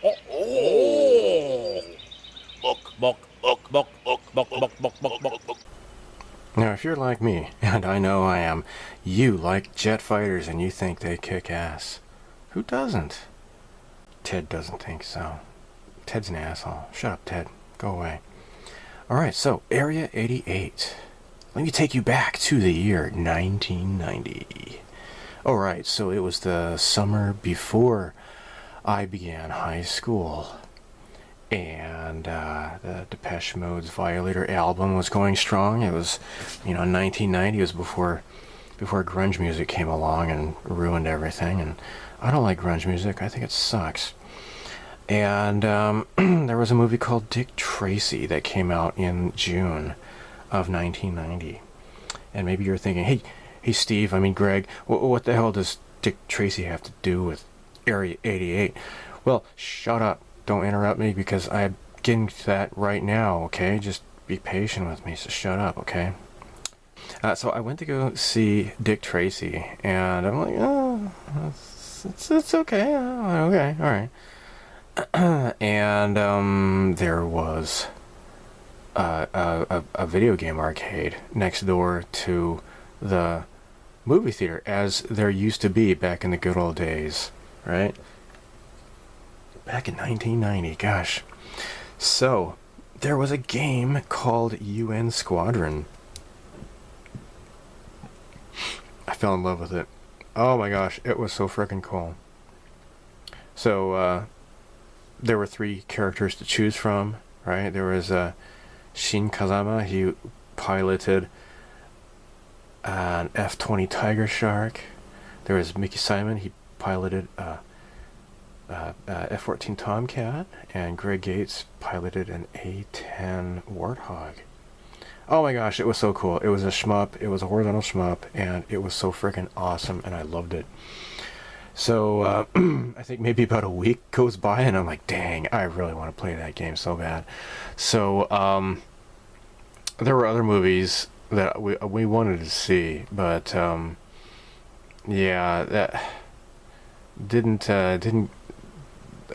Oh, oh. Mook, Mook, mook, mook, mook, mook, mook, mook, mook, mook, mook, mook. mook, mook. Now, if you're like me, and I know I am, you like jet fighters and you think they kick ass. Who doesn't? Ted doesn't think so. Ted's an asshole. Shut up, Ted. Go away. Alright, so Area 88. Let me take you back to the year 1990. Alright, so it was the summer before I began high school. And the Depeche Mode's Violator album was going strong. It was, 1990. It was before grunge music came along and ruined everything. And I don't like grunge music. I think it sucks. And there was a movie called Dick Tracy that came out in June of 1990. And maybe you're thinking, hey, Steve, Greg, what the hell does Dick Tracy have to do with Area 88? Well, shut up. Don't interrupt me because I'm getting to that right now, okay? Just be patient with me, so shut up, okay? So I went to go see Dick Tracy, and I'm like, oh, it's okay, okay, alright. And there was a video game arcade next door to the movie theater, as there used to be back in the good old days, right? Back in 1990, gosh. So, there was a game called UN Squadron. I fell in love with it. Oh my gosh, it was so freaking cool. So, there were 3 characters to choose from, right? There was Shin Kazama. He piloted an F-20 Tiger Shark. There was Mickey Simon. He piloted F-14 Tomcat, and Greg Gates piloted an A10 Warthog. Oh my gosh, it was so cool. It was a shmup, it was a horizontal shmup, and it was so freaking awesome, and I loved it. So, I think maybe about a week goes by, and I'm like, dang, I really want to play that game so bad. So, there were other movies that we wanted to see, but, yeah, that didn't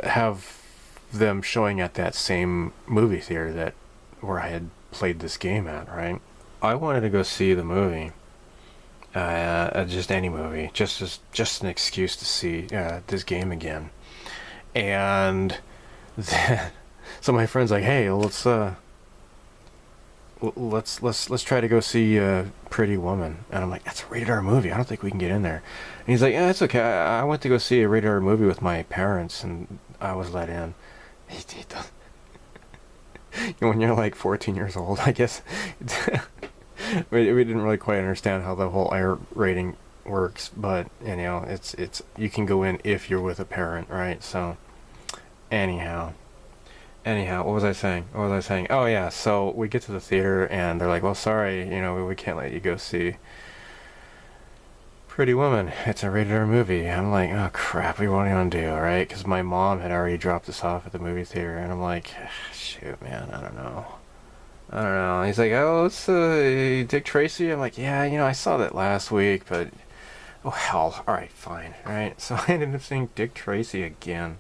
have them showing at that same movie theater that where I had played this game at, right? I wanted to go see the movie, just any movie, just an excuse to see this game again. And then, so my friend's like, "Hey, let's try to go see Pretty Woman," and I'm like, "That's a rated R movie. I don't think we can get in there." And he's like, "Yeah, it's okay. I went to go see a rated R movie with my parents, and I was let in." He does. When you're like 14 years old, I guess we didn't really quite understand how the whole R rating works, but it's you can go in if you're with a parent, right? So anyhow, what was I saying? Oh yeah, so we get to the theater and they're like, "Well, sorry, we can't let you go see Pretty Woman. It's a rated R movie." I'm like, "Oh crap, what do you want to do, right?" Because my mom had already dropped us off at the movie theater, and I'm like, "Shoot, man, I don't know." He's like, "Oh, it's Dick Tracy." I'm like, "Yeah, I saw that last week, but oh hell, all right, fine, all right." So I ended up seeing Dick Tracy again.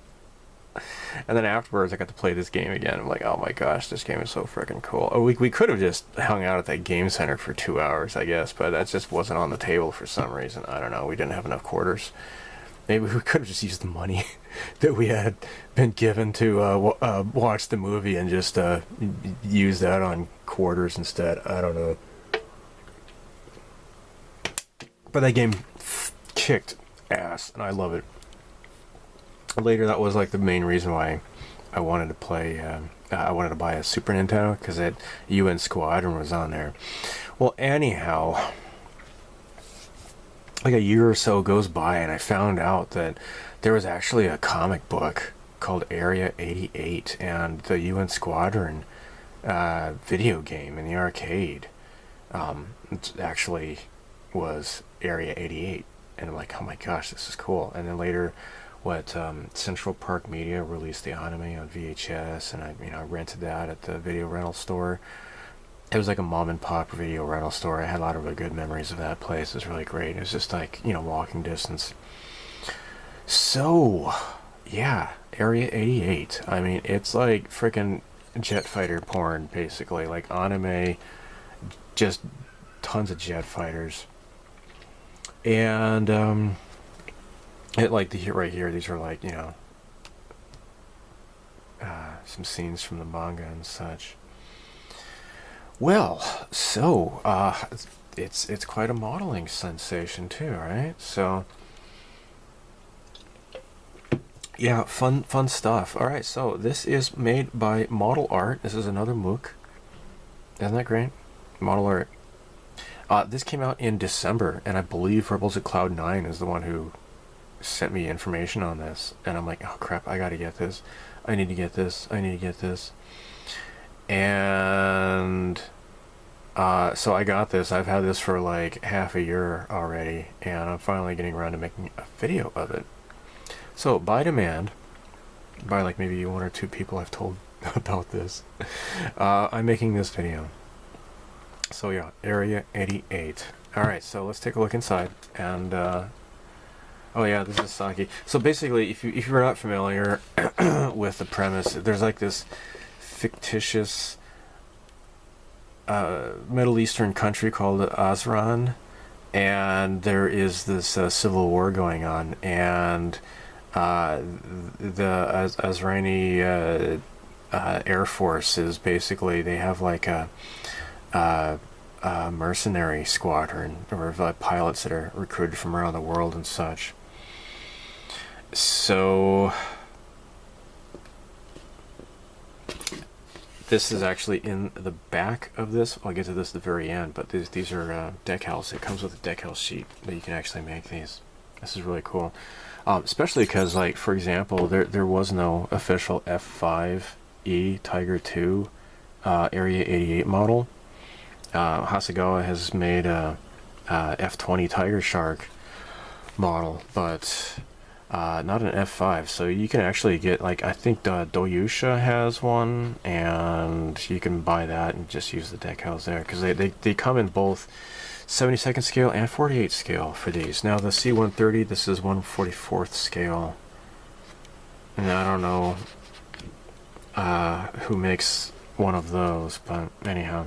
And then afterwards, I got to play this game again. I'm like, oh my gosh, this game is so freaking cool. Oh, we could have just hung out at that game center for 2 hours, I guess, but that just wasn't on the table for some reason. I don't know. We didn't have enough quarters. Maybe we could have just used the money that we had been given to watch the movie and just use that on quarters instead. I don't know. But that game kicked ass, and I love it. Later, that was like the main reason why I wanted to play. I wanted to buy a Super Nintendo because that UN Squadron was on there. Well, anyhow, like a year or so goes by, and I found out that there was actually a comic book called Area 88 and the UN Squadron video game in the arcade. It actually was Area 88, and I'm like, oh my gosh, this is cool. And then later, Central Park Media released the anime on VHS, and I rented that at the video rental store. It was like a mom and pop video rental store. I had a lot of really good memories of that place. It was really great. It was just like, walking distance. So, yeah, Area 88. I mean, it's like freaking jet fighter porn, basically. Like anime, just tons of jet fighters. And, it, like, right here, these are like, you know, some scenes from the manga and such. Well, so, it's quite a modeling sensation too, right? So, yeah, fun stuff. All right, so this is made by Model Art. This is another mook. Isn't that great? Model Art. This came out in December, and I believe Rebels at Cloud 9 is the one who sent me information on this. And I'm like, oh crap, I gotta get this. I need to get this. I need to get this. And so I got this. I've had this for like half a year already, and I'm finally getting around to making a video of it. So by demand, by like maybe one or two people I've told about this, I'm making this video. So yeah, Area 88. Alright, so let's take a look inside. And oh yeah, this is Saki. So basically, if you're not familiar with the premise, there's like this fictitious Middle Eastern country called Azran, and there is this civil war going on, and the Azrani Air Force is basically, they have like a mercenary squadron, or pilots that are recruited from around the world and such. So this is actually in the back of this. I'll get to this at the very end, but these are decals. It comes with a decal sheet that you can actually make these. This is really cool, especially because, like, for example, there was no official F5E Tiger 2 Area 88 model. Hasegawa has made a F20 Tiger Shark model, but not an F5. So you can actually get, like, I think Doyusha has one, and you can buy that and just use the decals there, because they come in both 72nd scale and 48 scale for these. Now the C-130, this is 1/44th scale, and I don't know who makes one of those, but anyhow.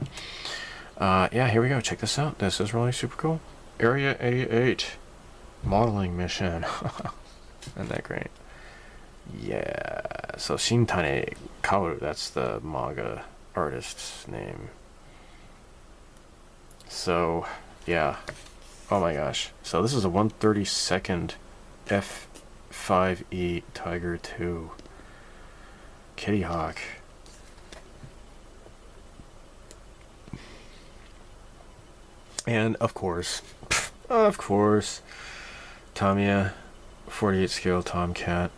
Yeah, here we go. Check this out. This is really super cool. Area 88 modeling mission. Isn't that great? Yeah. So Shintane Kaoru, that's the manga artist's name. So yeah. Oh my gosh. So this is a 1/32nd F5E Tiger 2 Kitty Hawk. And of course, Tamiya 48 scale Tomcat.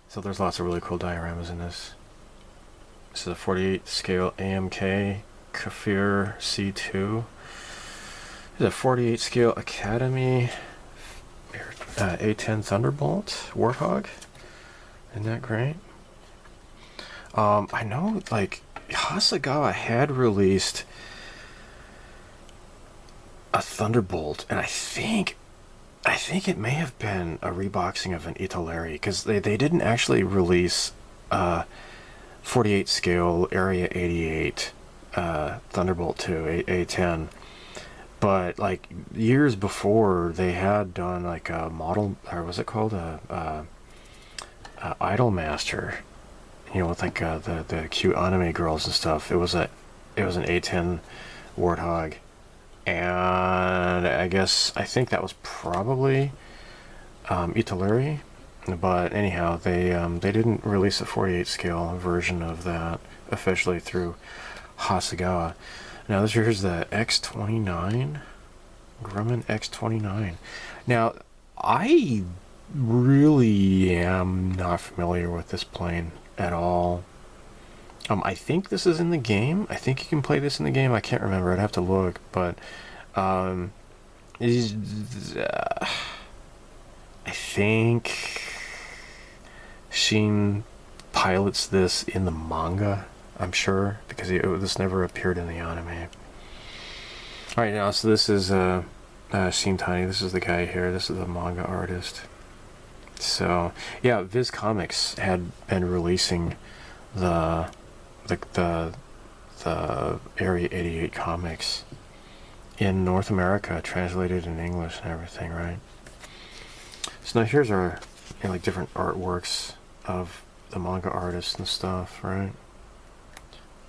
So there's lots of really cool dioramas in this. This is a 48 scale AMK Kafir C2. This is a 48 scale Academy A10 Thunderbolt Warthog. Isn't that great? I know, like, Hasegawa had released a Thunderbolt, and I think it may have been a reboxing of an Italeri, because they didn't actually release 48 scale Area 88 Thunderbolt 2 A10, but like years before they had done like a model, or was it called a Idol Master, you know, with like the cute anime girls and stuff. It was an A10 Warthog. And I think that was probably Italeri, but anyhow, they didn't release a 48 scale version of that officially through Hasegawa. Now here's the X29, Grumman X29. Now I really am not familiar with this plane at all. I think this is in the game. I think you can play this in the game. I can't remember. I'd have to look. But I think Shin pilots this in the manga, I'm sure, because this never appeared in the anime. Alright, now, so this is Shintani. This is the guy here. This is the manga artist. So yeah, Viz Comics had been releasing the the Area 88 comics in North America, translated in English and everything, right? So now here's our, you know, like different artworks of the manga artists and stuff, right?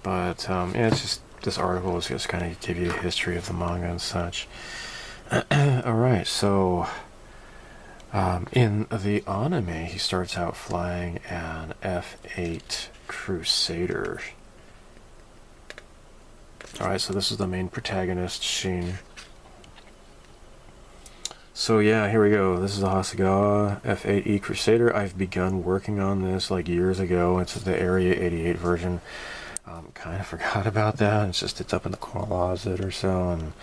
But yeah, it's just, this article is just kind of give you a history of the manga and such. All right, so in the anime, he starts out flying an F8 Crusader. Alright, so this is the main protagonist, Shin. So yeah, here we go. This is the Hasegawa F8E Crusader. I've begun working on this like years ago. It's the Area 88 version. Kind of forgot about that. It's up in the closet or so, and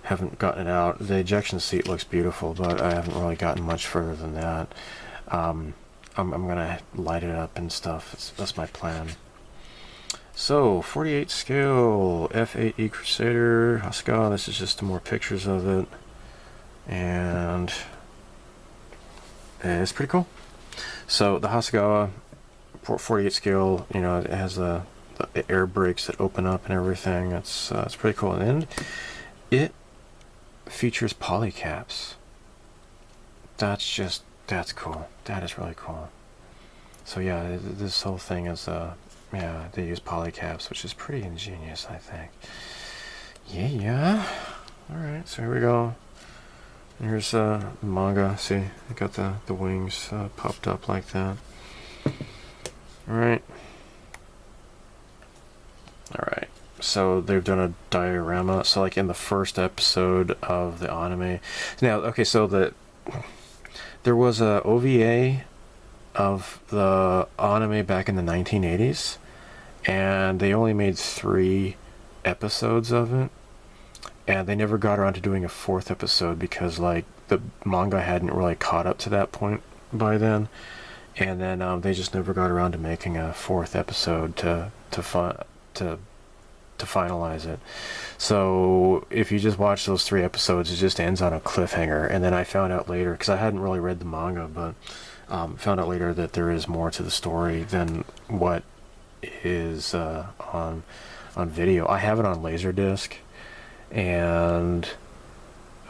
haven't gotten it out. The ejection seat looks beautiful, but I haven't really gotten much further than that. I'm gonna light it up and stuff. That's my plan. So, 48 scale F8E Crusader Hasegawa. This is just more pictures of it, and it's pretty cool. So the Hasegawa 48 scale, you know, it has the air brakes that open up and everything. It's pretty cool, and it features polycaps. That's cool. That is really cool. So yeah, this whole thing is yeah, they use polycaps, which is pretty ingenious, I think. Yeah. Alright, so here we go. Here's the manga. See, I got the wings popped up like that. Alright. Alright. So they've done a diorama. So like in the first episode of the anime. Now, okay, so there was a OVA of the anime back in the 1980s, and they only made 3 episodes of it, and they never got around to doing a 4th episode because like the manga hadn't really caught up to that point by then, and then they just never got around to making a 4th episode to finalize it. So if you just watch those 3 episodes, it just ends on a cliffhanger. And then I found out later, because I hadn't really read the manga, but found out later that there is more to the story than what is on video. I have it on Laserdisc, and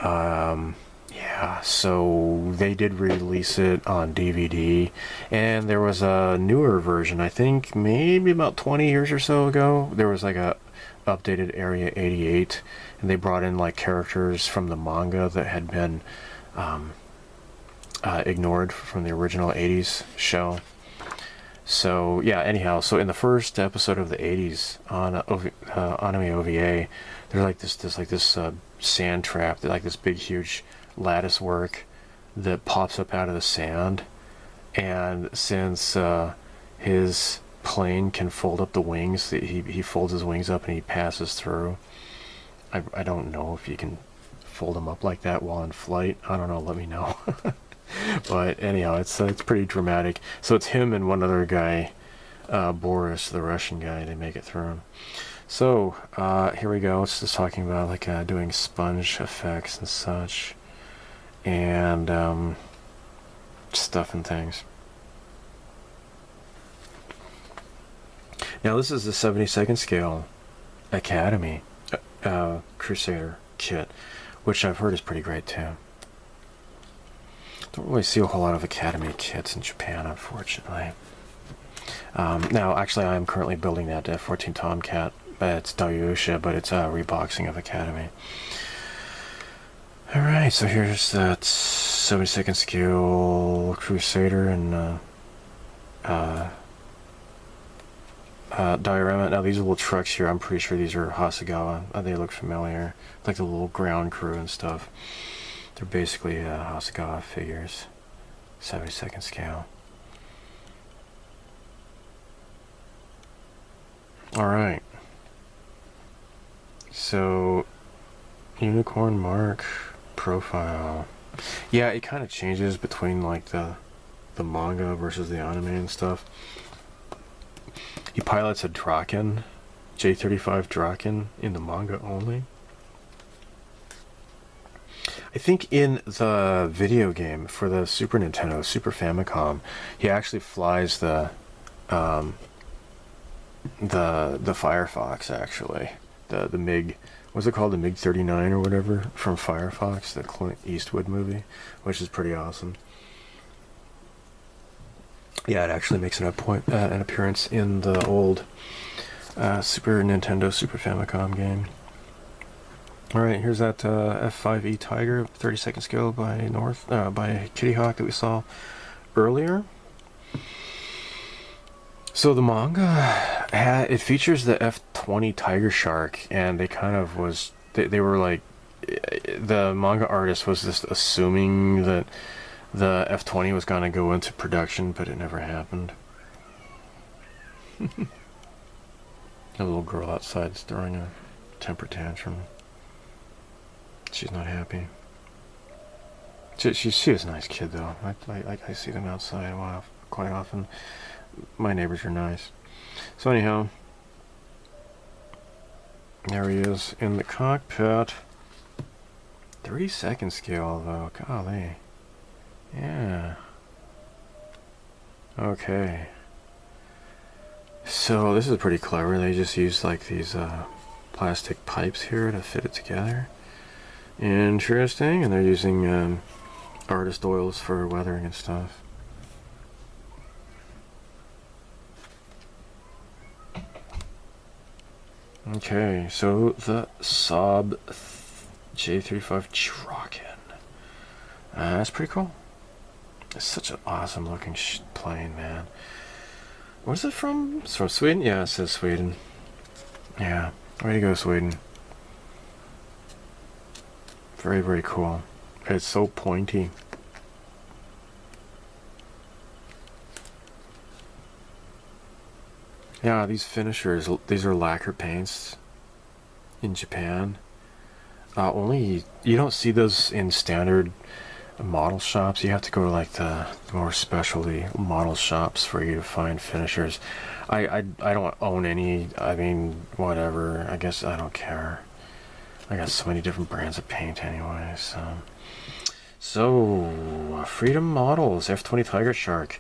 yeah, so they did release it on DVD, and there was a newer version, I think maybe about 20 years or so ago. There was like a updated Area 88, and they brought in like characters from the manga that had been ignored from the original 80s show. So yeah, anyhow, so in the first episode of the 80s on anime OVA, there's like this sand trap, like this big huge lattice work that pops up out of the sand, and since his plane can fold up the wings, he folds his wings up and he passes through. I don't know if you can fold them up like that while in flight. I don't know, let me know. But anyhow, it's pretty dramatic. So it's him and one other guy, Boris, the Russian guy. They make it through. So here we go. It's just talking about like doing sponge effects and such, and stuff and things. Now this is the 72nd scale Academy Crusader kit, which I've heard is pretty great too. Don't really see a whole lot of Academy kits in Japan, unfortunately. Now, actually, I am currently building that F-14 Tomcat. It's Dayusha, but it's a reboxing of Academy. Alright, so here's that 72nd scale Crusader and diorama. Now, these little trucks here, I'm pretty sure these are Hasegawa. They look familiar. Like the little ground crew and stuff. They're basically Hasegawa figures, 72nd scale. Alright. So, unicorn mark profile. Yeah, it kind of changes between like the manga versus the anime and stuff. He pilots a Draken, J-35 Draken in the manga only. I think in the video game for the Super Nintendo, Super Famicom, he actually flies the Firefox, actually. The MiG, what's it called? The MiG 39 or whatever from Firefox, the Clint Eastwood movie, which is pretty awesome. Yeah, it actually makes an appearance in the old Super Nintendo, Super Famicom game. Alright, here's that F5E Tiger, 32nd scale by Kitty Hawk that we saw earlier. So the manga, it features the F20 Tiger Shark, and they kind of they were like, the manga artist was just assuming that the F20 was going to go into production, but it never happened. A little girl outside is throwing a temper tantrum. She's not happy. She is a nice kid, though. I see them outside quite often. My neighbors are nice. So anyhow, there he is in the cockpit. 32nd scale, though. Golly. Yeah. Okay. So this is pretty clever. They just used like these plastic pipes here to fit it together. Interesting. And they're using artist oils for weathering and stuff. Okay, so the Saab J35 Draken. That's pretty cool. It's such an awesome looking plane, man. Where's it from? It's from Sweden? Yeah, it says Sweden. Yeah, way to go, Sweden. Very, very cool. It's so pointy. Yeah, these finishers, these are lacquer paints in Japan. Only, you don't see those in standard model shops. You have to go to like the more specialty model shops for you to find finishers. I don't own any. I mean, whatever. I guess I don't care. I got so many different brands of paint anyway. So Freedom Models, F20 Tiger Shark.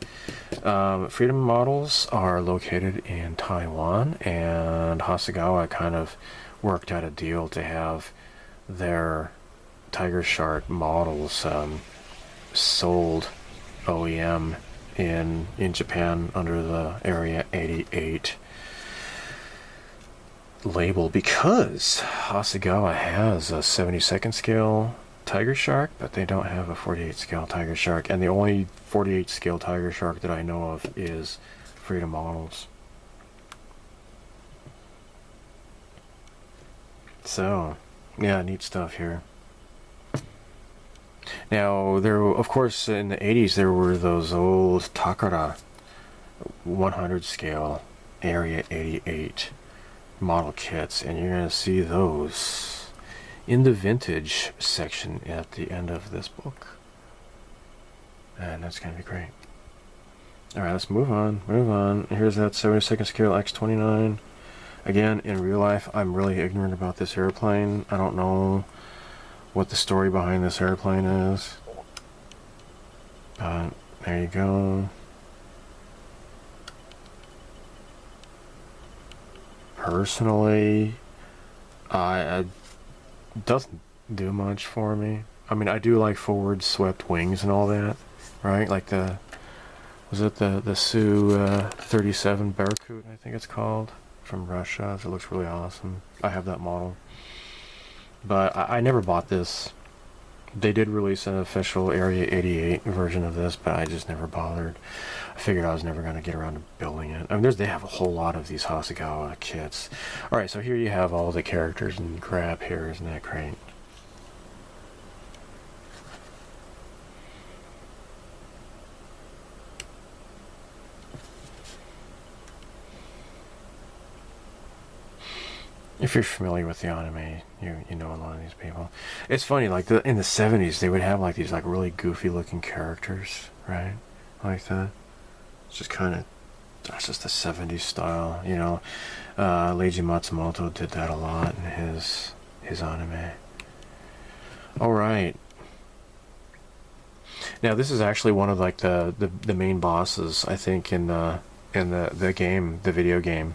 Freedom Models are located in Taiwan, and Hasegawa kind of worked out a deal to have their Tiger Shark models sold OEM in Japan under the Area 88 label, because Hasegawa has a 72nd scale Tiger Shark, but they don't have a 48 scale Tiger Shark, and the only 48 scale Tiger Shark that I know of is Freedom Models. So yeah, neat stuff here. Now, there, of course, in the 80s, there were those old Takara 100 scale Area 88 model kits, and you're going to see those in the vintage section at the end of this book. And that's going to be great. Alright, let's move on. Here's that 72nd scale X-29. Again, in real life, I'm really ignorant about this airplane. I don't know what the story behind this airplane is. But there you go. Personally, it doesn't do much for me. I mean, I do like forward swept wings and all that, right? Like was it the Su-37 Barracuda, I think it's called, from Russia. So it looks really awesome. I have that model. But I never bought this. They did release an official Area 88 version of this, but I just never bothered. I figured I was never going to get around to building it. I mean, they have a whole lot of these Hasegawa kits. Alright, so here you have all the characters and grab here. Isn't that great? If you're familiar with the anime, you know a lot of these people. It's funny, like in the 70s, they would have like these like really goofy looking characters, right? Like that. It's just kind of, that's just the 70s style, you know. Leiji Matsumoto did that a lot in his anime. Alright, Now this is actually one of like the main bosses, I think, in the game, the video game,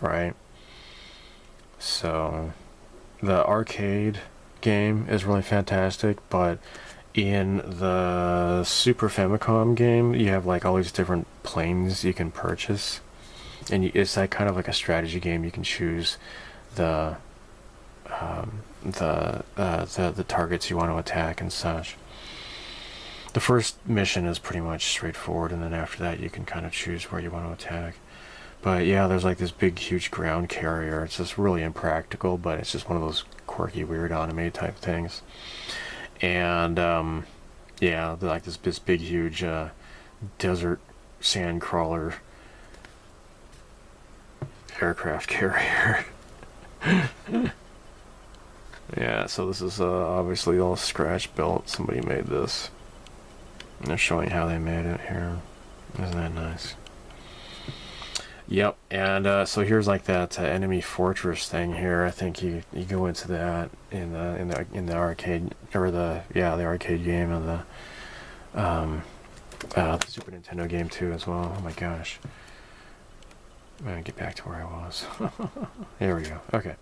right? So the arcade game is really fantastic, but in the Super Famicom game, you have like all these different planes you can purchase, and it's like kind of like a strategy game. You can choose the the targets you want to attack and such. The first mission is pretty much straightforward, and then after that you can kind of choose where you want to attack. But yeah, there's like this big huge ground carrier. It's just really impractical, but it's just one of those quirky weird anime type things. And yeah, like this big huge desert sand crawler aircraft carrier. Yeah, so this is obviously all scratch built. Somebody made this. And they're showing how they made it here. Isn't that nice? Yep, and so here's like that enemy fortress thing here. I think you go into that in the arcade, or the arcade game, and the Super Nintendo game too as well. Oh my gosh, I'm gonna get back to where I was. There we go. Okay.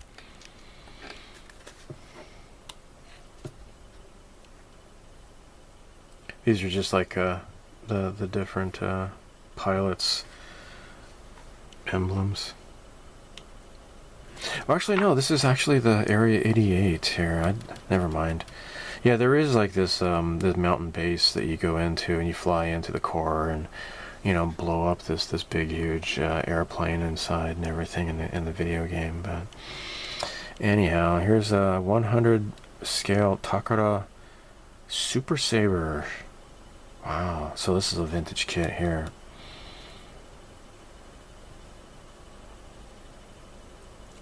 These are just like the different pilots emblems. Oh, actually, no, this is actually the Area 88 here. Never mind. Yeah, there is like this this mountain base that you go into, and you fly into the core, and you know, blow up this big huge airplane inside and everything in the video game. But anyhow, here's a 100 scale Takara Super Saber. Wow, so this is a vintage kit here.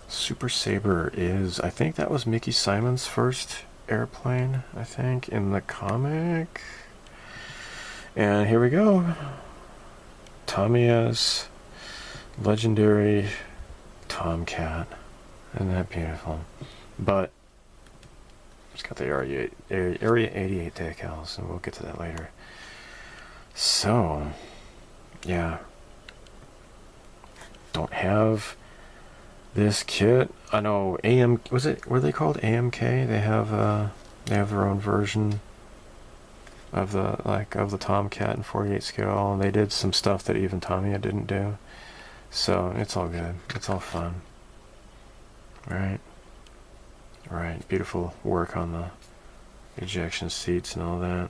Super Saber is, I think that was Mickey Simon's first airplane, I think, in the comic. And here we go. Tamiya's legendary Tomcat. Isn't that beautiful? But it's got the Area 88 decals, and we'll get to that later. So, yeah. Don't have this kit. I know were they called AMK? They have their own version of the Tomcat in 48 scale, and they did some stuff that even Tamiya didn't do. So it's all good. It's all fun. Right. Beautiful work on the ejection seats and all that.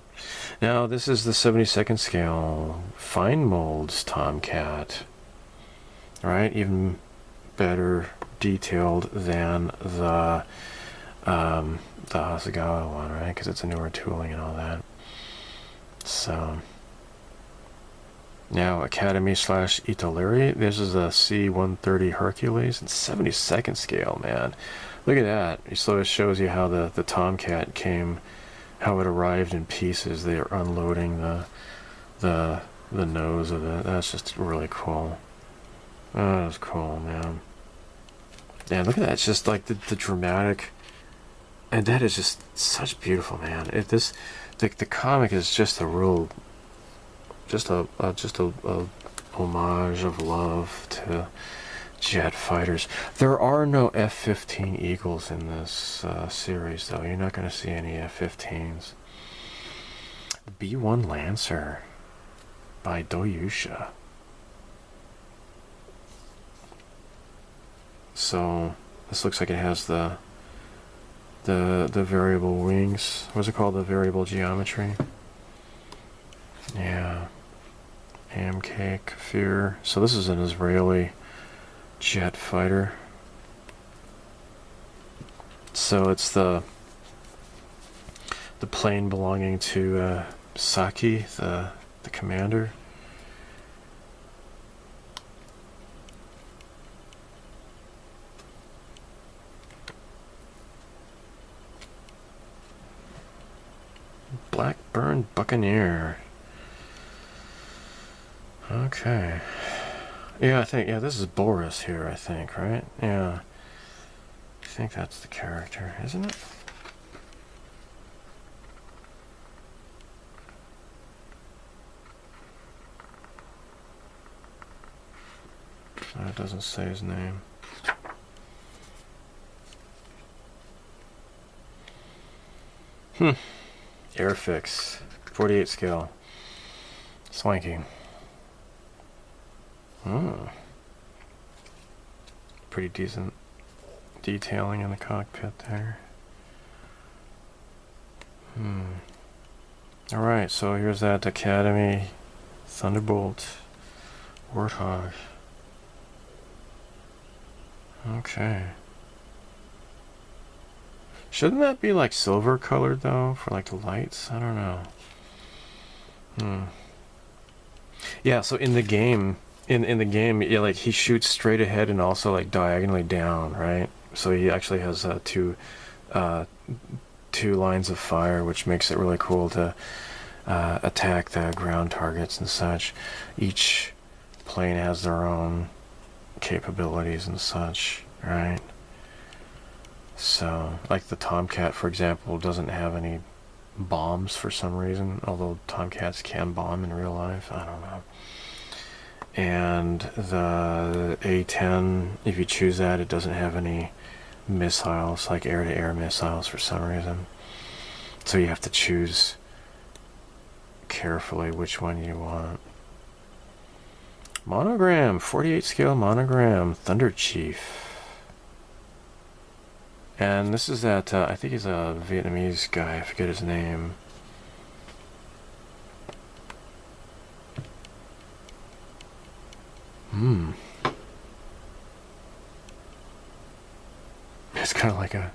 Now this is the 72nd scale fine molds Tomcat. Right, even better detailed than the Hasegawa one, right? Because it's a newer tooling and all that. So now Academy / Italeri. This is a C-130 Hercules in 72nd scale, man. Look at that. So it shows you how the Tomcat came, how it arrived in pieces. They are unloading the nose of it. That's just really cool. Oh, that was cool, man. Yeah, look at that. It's just like the dramatic, and that is just such beautiful, man. The comic is just a real, just a homage of love to jet fighters. There are no F-15 Eagles in this series, though. You're not going to see any F-15s. B-1 Lancer by Doyusha. So this looks like it has the variable wings. What's it called? The variable geometry. Yeah. AMK Kafir. So this is an Israeli jet fighter. So it's the plane belonging to Saki, the commander. Blackburn Buccaneer. Okay. Yeah, this is Boris here, I think, right? Yeah. I think that's the character, isn't it? It doesn't say his name. Airfix. 48 scale. Swanky. Pretty decent detailing in the cockpit there. Alright, so here's that Academy Thunderbolt Warthog. Okay. Shouldn't that be like silver colored though for like the lights? I don't know. Yeah, so in the game, in the game, yeah, like he shoots straight ahead and also like diagonally down, right? So he actually has two lines of fire, which makes it really cool to attack the ground targets and such. Each plane has their own capabilities and such, right? So, like the Tomcat, for example, doesn't have any bombs for some reason, although Tomcats can bomb in real life. I don't know. And the A10, if you choose that, it doesn't have any missiles, like air-to-air missiles for some reason. So you have to choose carefully which one you want. Monogram, 48 scale monogram, Thunder Chief. And this is that, I think he's a Vietnamese guy, I forget his name. It's kind of like a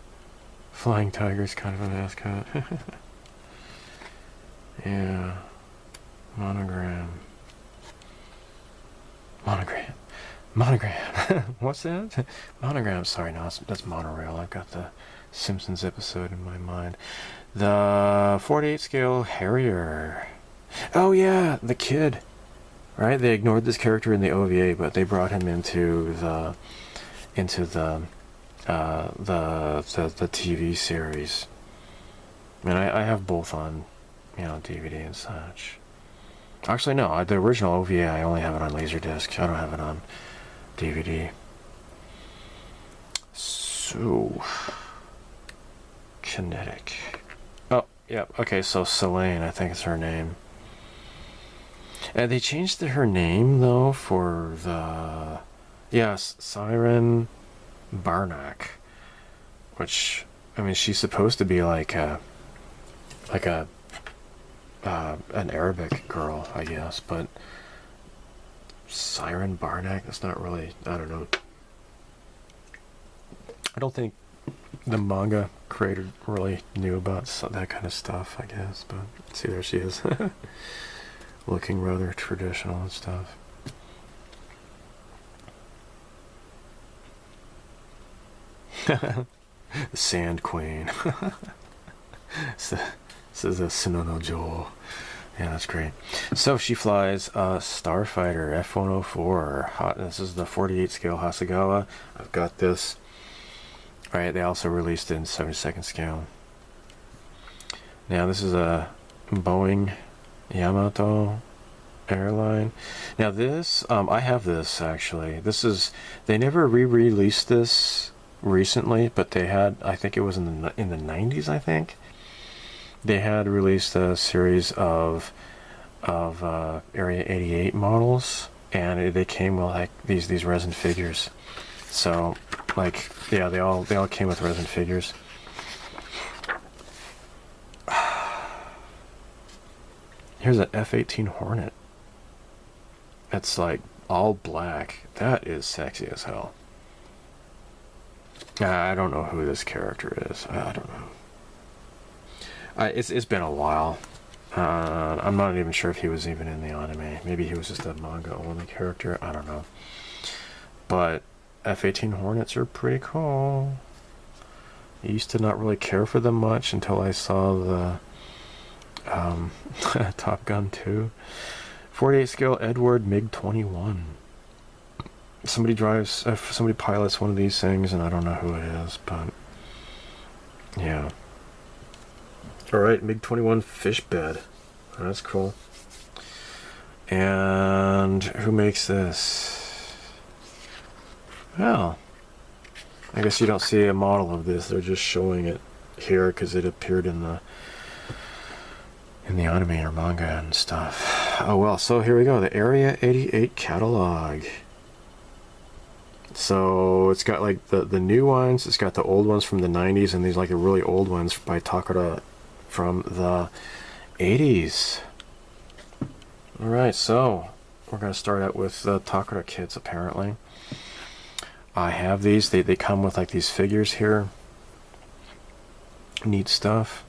flying tiger's kind of a mascot. Yeah. Monogram. What's that? Monogram. Sorry, no, that's monorail. I've got the Simpsons episode in my mind. The 48 scale Harrier. Oh yeah, the kid. Right? They ignored this character in the OVA, but they brought him into the TV series. And I have both on, DVD and such. Actually, no, the original OVA, I only have it on Laserdisc. I don't have it on DVD. So, Kinetic. Oh, yeah, okay, so Selene, I think is her name. And they changed her name, though, for the... Yes, Siren Barnak. Which, I mean, she's supposed to be like an Arabic girl, I guess, but Siren Barnak, that's not really, I don't know. I don't think the manga creator really knew about that kind of stuff, I guess, but see, there she is. Looking rather traditional and stuff. The Sand Queen. This is a Sonono Joe. Yeah, that's great. So she flies a Starfighter F-104. This is the 48 scale Hasegawa. I've got this. Right, they also released it in 72nd scale. Now this is a Boeing Yamato airline. Now this, I have this actually. They never re-released this recently, but they had, I think it was in the 90s, I think. They had released a series of Area 88 models, and they came with like these resin figures. So, like, yeah, they all came with resin figures. Here's an F-18 Hornet. It's like all black. That is sexy as hell. I don't know who this character is. I don't know. It's been a while. I'm not even sure if he was even in the anime. Maybe he was just a manga only character. I don't know. But F-18 Hornets are pretty cool. I used to not really care for them much until I saw the Top Gun 2. 48 scale Edward MiG-21. Somebody pilots one of these things, and I don't know who it is, but yeah. Alright, MiG-21 fish bed. That's cool. And who makes this? Well, I guess you don't see a model of this. They're just showing it here because it appeared in the anime or manga and stuff. Oh well, so here we go. The Area 88 catalog. So it's got like the new ones. It's got the old ones from the 90s, and these like the really old ones by Takara from the 80s. All right, so we're gonna start out with the Takara kits. Apparently, I have these. They come with like these figures here. Neat stuff.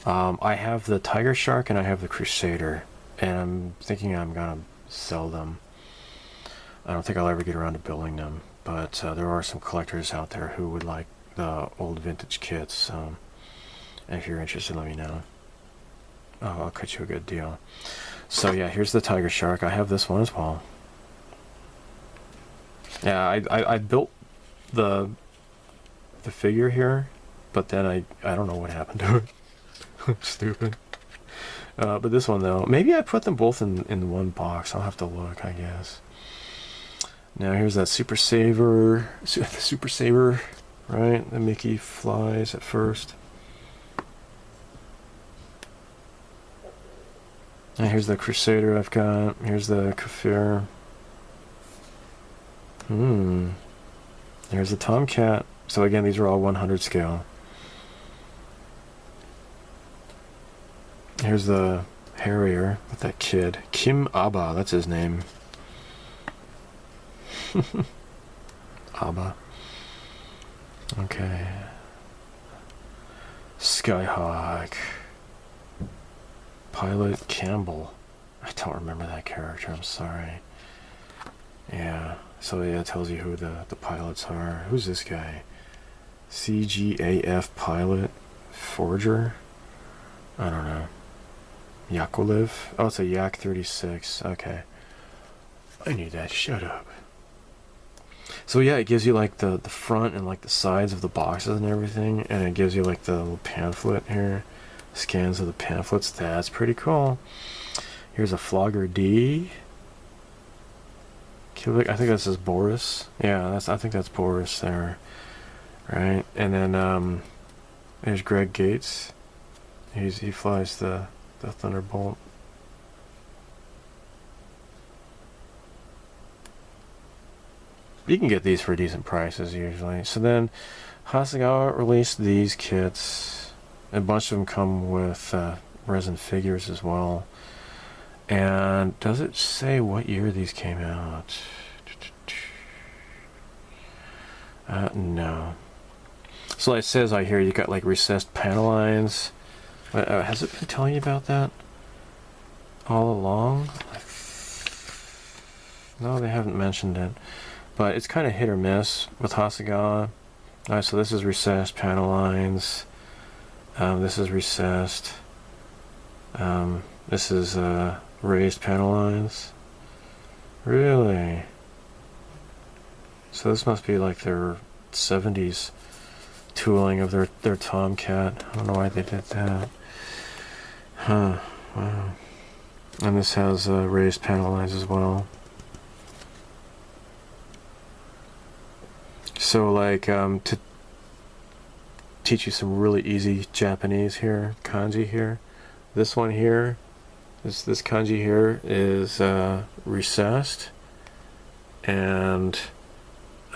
I have the Tiger Shark and I have the Crusader, and I'm thinking I'm gonna sell them. I don't think I'll ever get around to building them, but there are some collectors out there who would like the old vintage kits. And if you're interested, let me know. Oh, I'll cut you a good deal. So yeah, here's the Tiger Shark. I have this one as well. Yeah, I built the figure here, but then I don't know what happened to it. Stupid. But this one though, maybe I put them both in one box. I'll have to look, I guess. Now here's that Super Saver, right? The Mickey flies at first. And here's the Crusader I've got. Here's the Kafir. There's the Tomcat. So again, these are all 100 scale. Here's the Harrier with that kid. Kim Abba, that's his name. Abba. Okay. Skyhawk. Pilot Campbell. I don't remember that character, I'm sorry. Yeah, so yeah, it tells you who the pilots are. Who's this guy? CGAF Pilot Forger? I don't know. Yakolev? Oh, it's a Yak 36. Okay. I knew that. Shut up. So yeah, it gives you like the front and like the sides of the boxes and everything, and it gives you like the little pamphlet here, scans of the pamphlets. That's pretty cool. Here's a Flogger D. I think this is Boris. Yeah, I think that's Boris there, right? And then there's Greg Gates. He flies the Thunderbolt. You can get these for decent prices usually. So then Hasegawa released these kits. A bunch of them come with resin figures as well. And does it say what year these came out? No. So like it says out here, you got like recessed panel lines. Has it been telling you about that all along? No, they haven't mentioned it. But it's kind of hit or miss with Hasegawa. Alright, so this is recessed panel lines. This is recessed. This is raised panel lines. Really? So this must be like their 70s tooling of their Tomcat. I don't know why they did that. Huh. Wow. And this has raised panel lines as well. So like to teach you some really easy Japanese here, kanji here. This one here, this kanji here is recessed, and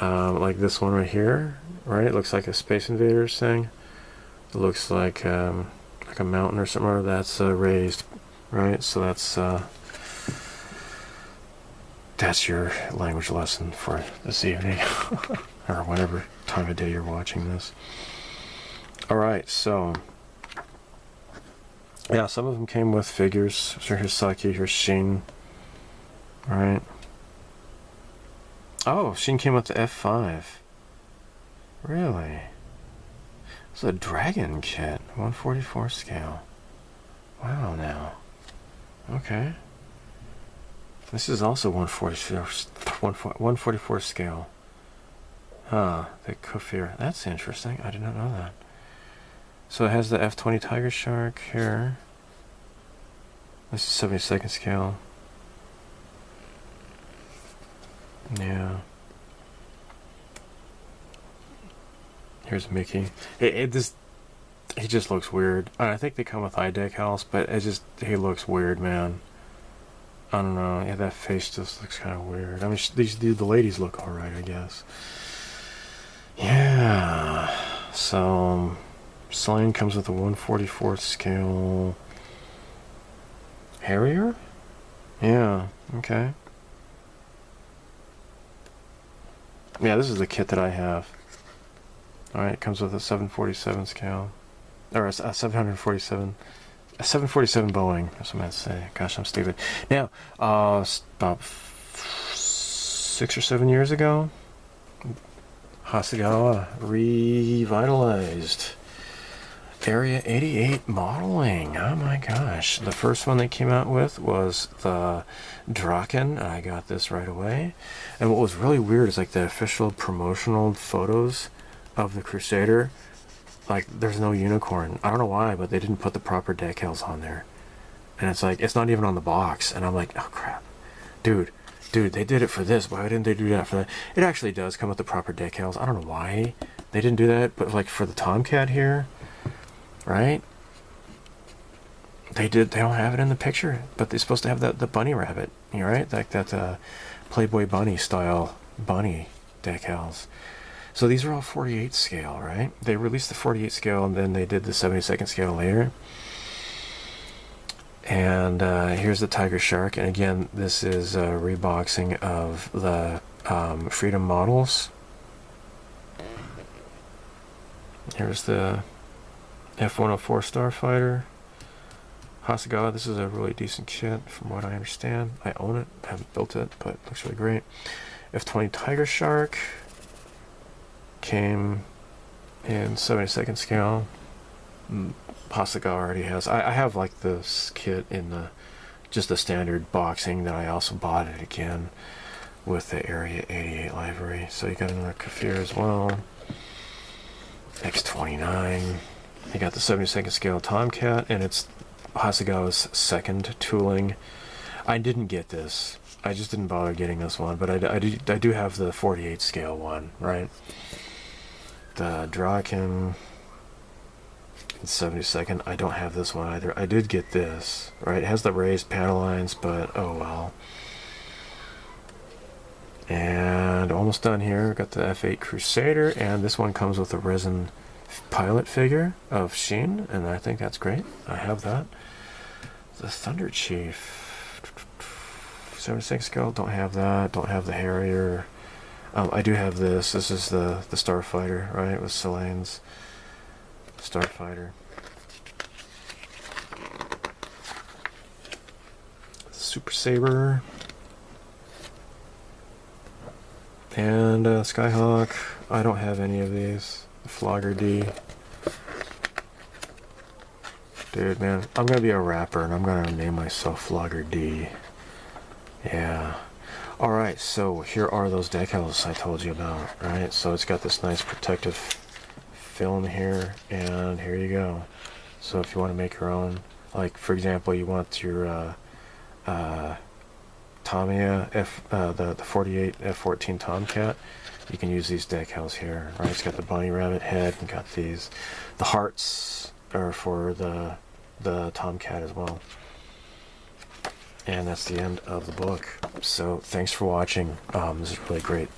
like this one right here, right? It looks like a Space Invaders thing. It looks like a mountain or something. Or that's raised, right? So that's your language lesson for this evening, or whatever time of day you're watching this. All right, so yeah, some of them came with figures. So here's Saki, here's Shin. All right. Oh, Shin came with the F5. Really? It's a dragon kit, 144 scale. Wow, now. Okay. This is also 144 scale. Huh, the Kafir. That's interesting. I did not know that. So it has the F20 Tiger Shark here. This is 72nd scale. Yeah. Here's Mickey. He just looks weird. I think they come with eye decals, but he looks weird, man. I don't know. Yeah, that face just looks kind of weird. I mean, the ladies look all right, I guess. Yeah. So, Selene comes with a 1/44 scale Harrier. Yeah. Okay. Yeah, this is the kit that I have. All right, it comes with a 747 scale, or a 747. A 747 Boeing, that's what I meant to say. Gosh, I'm stupid. Now, about 6 or 7 years ago, Hasegawa revitalized Area 88 modeling. Oh my gosh. The first one they came out with was the Draken. I got this right away. And what was really weird is like the official promotional photos of the Crusader, like there's no unicorn. I don't know why, but they didn't put the proper decals on there. And it's like, it's not even on the box. And I'm like, oh crap. Dude, they did it for this. Why didn't they do that for that? It actually does come with the proper decals. I don't know why they didn't do that, but like for the Tomcat here, right? They don't have it in the picture, but they're supposed to have the bunny rabbit, you know, right? Like that Playboy bunny style bunny decals. So these are all 48 scale, right? They released the 48 scale and then they did the 72nd scale later. And here's the Tiger Shark. And again, this is a reboxing of the Freedom models. Here's the F-104 Starfighter. Hasegawa, this is a really decent kit from what I understand. I own it, I haven't built it, but it looks really great. F-20 Tiger Shark. Came in 72nd scale. Hasegawa already has. I have like this kit in just the standard boxing that I also bought it again with the Area 88 livery. So you got another Kafir as well. X29. You got the 72nd scale Tomcat, and it's Hasegawa's second tooling. I didn't get this. I just didn't bother getting this one, but I do have the 48 scale one, right? The Draken 72nd. I don't have this one either. I did get this, right? It has the raised panel lines, but oh well. And almost done here. Got the F8 Crusader, and this one comes with a resin pilot figure of Sheen, and I think that's great. I have that. The Thunder Chief 76 scale. Don't have that. Don't have the Harrier. I do have this. This is the Starfighter, right? With Selene's Starfighter. Super Saber. And Skyhawk. I don't have any of these. Flogger D. Dude, man, I'm gonna be a rapper and I'm gonna name myself Flogger D. Yeah. Alright, so here are those decals I told you about, right? So it's got this nice protective film here, and here you go. So if you want to make your own, like for example, you want your Tamiya the 48 F-14 Tomcat, you can use these decals here, right? It's got the bunny rabbit head and got these. The hearts are for the Tomcat as well. And that's the end of the book. So thanks for watching. This is really great.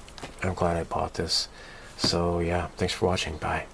I'm glad I bought this. So yeah, thanks for watching. Bye.